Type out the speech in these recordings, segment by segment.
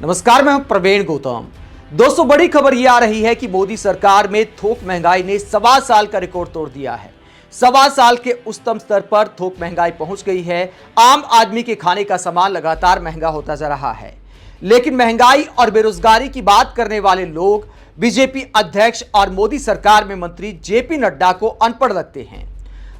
नमस्कार, मैं हूं प्रवीण गौतम। दोस्तों, बड़ी खबर यह आ रही है कि मोदी सरकार में थोक महंगाई ने 1.25 साल का रिकॉर्ड तोड़ दिया है। 1.25 साल के उच्चतम स्तर पर थोक महंगाई पहुंच गई है। आम आदमी के खाने का सामान लगातार महंगा होता जा रहा है। लेकिन महंगाई और बेरोजगारी की बात करने वाले लोग बीजेपी अध्यक्ष और मोदी सरकार में मंत्री जेपी नड्डा को अनपढ़ लगते हैं।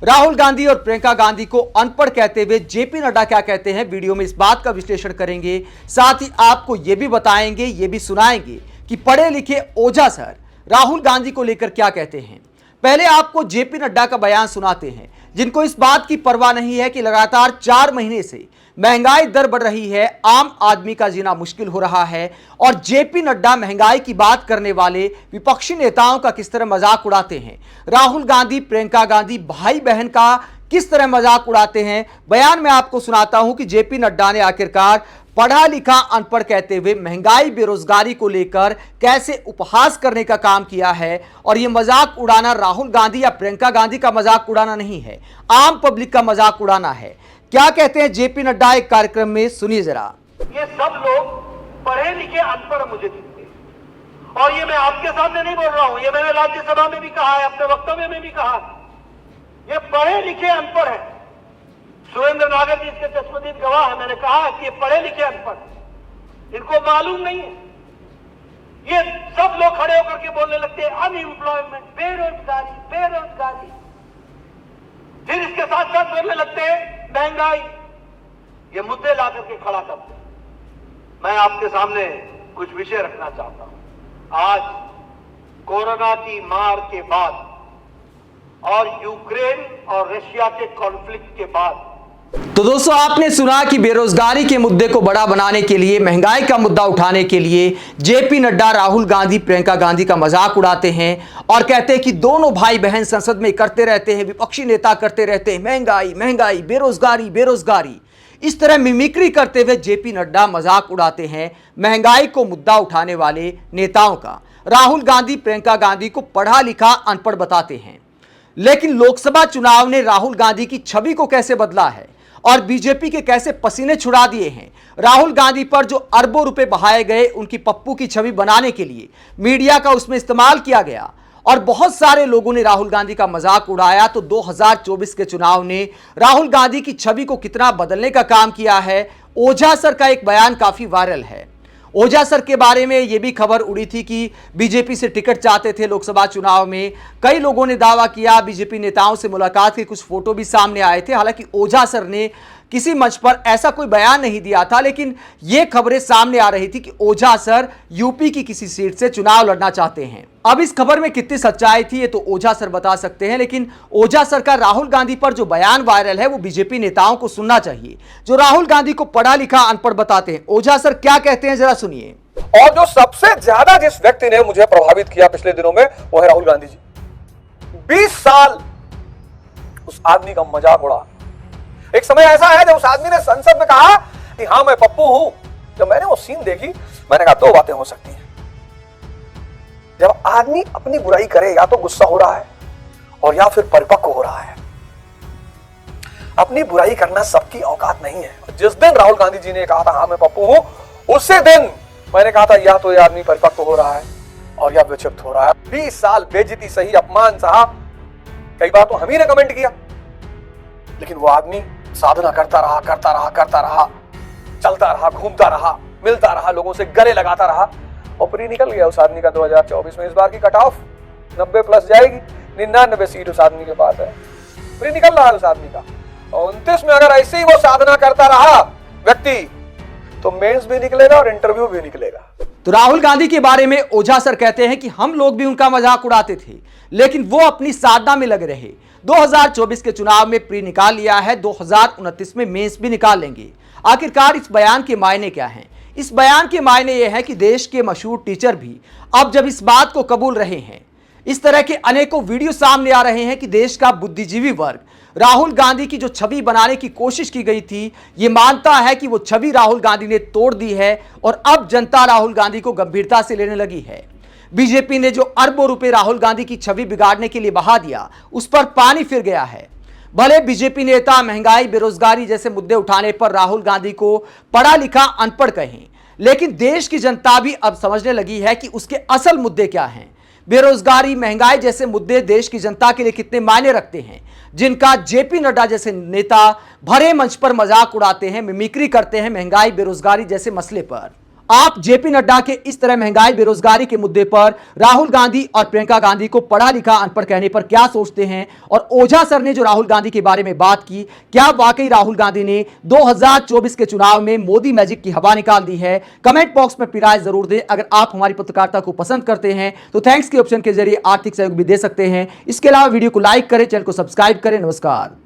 राहुल गांधी और प्रियंका गांधी को अनपढ़ कहते हुए जेपी नड्डा क्या कहते हैं, वीडियो में इस बात का विश्लेषण करेंगे। साथ ही आपको यह भी बताएंगे, यह भी सुनाएंगे कि पढ़े लिखे ओझा सर राहुल गांधी को लेकर क्या कहते हैं। पहले आपको जेपी नड्डा का बयान सुनाते हैं, जिनको इस बात की परवाह नहीं है कि लगातार 4 महीने से महंगाई दर बढ़ रही है, आम आदमी का जीना मुश्किल हो रहा है। और जेपी नड्डा महंगाई की बात करने वाले विपक्षी नेताओं का किस तरह मजाक उड़ाते हैं, राहुल गांधी प्रियंका गांधी भाई बहन का किस तरह मजाक उड़ाते हैं। बयान में आपको सुनाता हूं कि जेपी नड्डा ने आखिरकार पढ़ा लिखा अनपढ़ कहते हुए महंगाई बेरोजगारी को लेकर कैसे उपहास करने का काम किया है। और यह मजाक उड़ाना राहुल गांधी या प्रियंका गांधी का मजाक उड़ाना नहीं है, आम पब्लिक का मजाक उड़ाना है। क्या कहते हैं जेपी नड्डा एक कार्यक्रम में, सुनिए जरा। ये सब लोग पढ़े लिखे अनपढ़ मुझे दिखते हैं, और ये मैं आपके सामने नहीं बोल रहा हूं, ये मैंने राज्यसभा में भी कहा है, अपने वक्तव्य में भी कहा। ये पढ़े लिखे अनपढ़ है। सुरेंद्र नागर जी इसके चश्मदीद गवाह है। मैंने कहा कि ये पढ़े लिखे अनपढ़, इनको मालूम नहीं है। ये सब लोग खड़े होकर के बोलने लगते हैं अनएम्प्लॉयमेंट, बेरोजगारी बेरोजगारी, फिर इसके साथ साथ बोलने लगते हैं महंगाई। ये मुद्दे ला करके खड़ा करते हैं। मैं आपके सामने कुछ विषय रखना चाहता हूं। आज कोरोना की मार के बाद और यूक्रेन और रशिया के कॉन्फ्लिक्ट के बाद, तो दोस्तों, आपने सुना कि बेरोजगारी के मुद्दे को बड़ा बनाने के लिए, महंगाई का मुद्दा उठाने के लिए जेपी नड्डा राहुल गांधी प्रियंका गांधी का मजाक उड़ाते हैं और कहते हैं कि दोनों भाई बहन संसद में करते रहते हैं, विपक्षी नेता करते रहते हैं महंगाई महंगाई बेरोजगारी बेरोजगारी। इस तरह मिमिक्री करते हुए जेपी नड्डा मजाक उड़ाते हैं महंगाई को मुद्दा उठाने वाले नेताओं का। राहुल गांधी प्रियंका गांधी को पढ़ा लिखा अनपढ़ बताते हैं। लेकिन लोकसभा चुनाव ने राहुल गांधी की छवि को कैसे बदला है और बीजेपी के कैसे पसीने छुड़ा दिए हैं। राहुल गांधी पर जो अरबों रुपए बहाए गए उनकी पप्पू की छवि बनाने के लिए, मीडिया का उसमें इस्तेमाल किया गया और बहुत सारे लोगों ने राहुल गांधी का मजाक उड़ाया। तो 2024 के चुनाव ने राहुल गांधी की छवि को कितना बदलने का काम किया है। ओझा सर का एक बयान काफी वायरल है। ओझा सर के बारे में यह भी खबर उड़ी थी कि बीजेपी से टिकट चाहते थे लोकसभा चुनाव में। कई लोगों ने दावा किया, बीजेपी नेताओं से मुलाकात के कुछ फोटो भी सामने आए थे। हालांकि ओझा सर ने किसी मंच पर ऐसा कोई बयान नहीं दिया था, लेकिन यह खबरें सामने आ रही थी कि ओझा सर यूपी की किसी सीट से चुनाव लड़ना चाहते हैं। अब इस खबर में कितनी सच्चाई थी ये तो ओझा सर बता सकते हैं, लेकिन ओझा सर का राहुल गांधी पर जो बयान वायरल है वो बीजेपी नेताओं को सुनना चाहिए, जो राहुल गांधी को पढ़ा लिखा अनपढ़ बताते हैं। ओझा सर क्या कहते हैं, जरा सुनिए। और जो सबसे ज्यादा जिस व्यक्ति ने मुझे प्रभावित किया पिछले दिनों में वो है राहुल गांधी जी। 20 साल उस आदमी का मजाक उड़ा। एक समय ऐसा है जब उस आदमी ने संसद में कहा कि हाँ मैं पप्पू हूं। जब मैंने वो सीन देखी, मैंने कहा 2 बातें हो सकती हैं। जब आदमी अपनी बुराई करे, या तो गुस्सा हो रहा है और या फिर परिपक्व हो रहा है। अपनी बुराई करना सबकी औकात नहीं है। जिस दिन राहुल गांधी जी ने कहा था हाँ मैं पप्पू हूं, उसी दिन मैंने कहा था या तो ये आदमी परिपक्व हो रहा है और या विक्षिप्त हो रहा है। 20 साल बेइज्जती सही, अपमान सहा, कई बार तो हम ही ने कमेंट किया, लेकिन वो आदमी साधना करता रहा चलता रहा, घूमता रहा, मिलता रहा, लोगों से गले लगाता रहा और प्री निकल गया उस आदमी का। 2024 में इस बार की कट ऑफ 90 प्लस जाएगी, 99 सीट उस आदमी के पास है, प्री निकल रहा है उस आदमी का। और 29 में अगर ऐसे ही वो साधना करता रहा व्यक्ति, तो मेंस भी निकलेगा और इंटरव्यू भी निकलेगा। तो राहुल गांधी के बारे में ओझा सर कहते हैं कि हम लोग भी उनका मजाक उड़ाते थे, लेकिन वो अपनी साधना में लगे रहे। 2024 के चुनाव में प्री निकाल लिया है, 2029 में मेंस भी निकाल लेंगे। आखिरकार इस बयान के मायने क्या हैं? इस बयान के मायने यह है कि देश के मशहूर टीचर भी अब जब इस बात को कबूल रहे हैं, इस तरह के अनेकों वीडियो सामने आ रहे हैं कि देश का बुद्धिजीवी वर्ग राहुल गांधी की जो छवि बनाने की कोशिश की गई थी, ये मानता है कि वो छवि राहुल गांधी ने तोड़ दी है और अब जनता राहुल गांधी को गंभीरता से लेने लगी है। बीजेपी ने जो अरबों रुपए राहुल गांधी की छवि बिगाड़ने के लिए बहा दिया, उस पर पानी फिर गया है। भले बीजेपी नेता महंगाई बेरोजगारी जैसे मुद्दे उठाने पर राहुल गांधी को पढ़ा लिखा अनपढ़ कहें, लेकिन देश की जनता भी अब समझने लगी है कि उसके असल मुद्दे क्या हैं। बेरोजगारी, महंगाई जैसे मुद्दे देश की जनता के लिए कितने मायने रखते हैं, जिनका जेपी नड्डा जैसे नेता भरे मंच पर मजाक उड़ाते हैं, मिमिक्री करते हैं महंगाई बेरोजगारी जैसे मसले पर। आप जेपी नड्डा के इस तरह महंगाई बेरोजगारी के मुद्दे पर राहुल गांधी और प्रियंका गांधी को पढ़ा लिखा अनपढ़ कहने पर क्या सोचते हैं? और ओझा सर ने जो राहुल गांधी के बारे में बात की, क्या वाकई राहुल गांधी ने 2024 के चुनाव में मोदी मैजिक की हवा निकाल दी है? कमेंट बॉक्स में अपनी राय जरूर दें। अगर आप हमारी पत्रकारिता को पसंद करते हैं तो थैंक्स के ऑप्शन के जरिए आर्थिक सहयोग भी दे सकते हैं। इसके अलावा वीडियो को लाइक करें, चैनल को सब्सक्राइब करें। नमस्कार।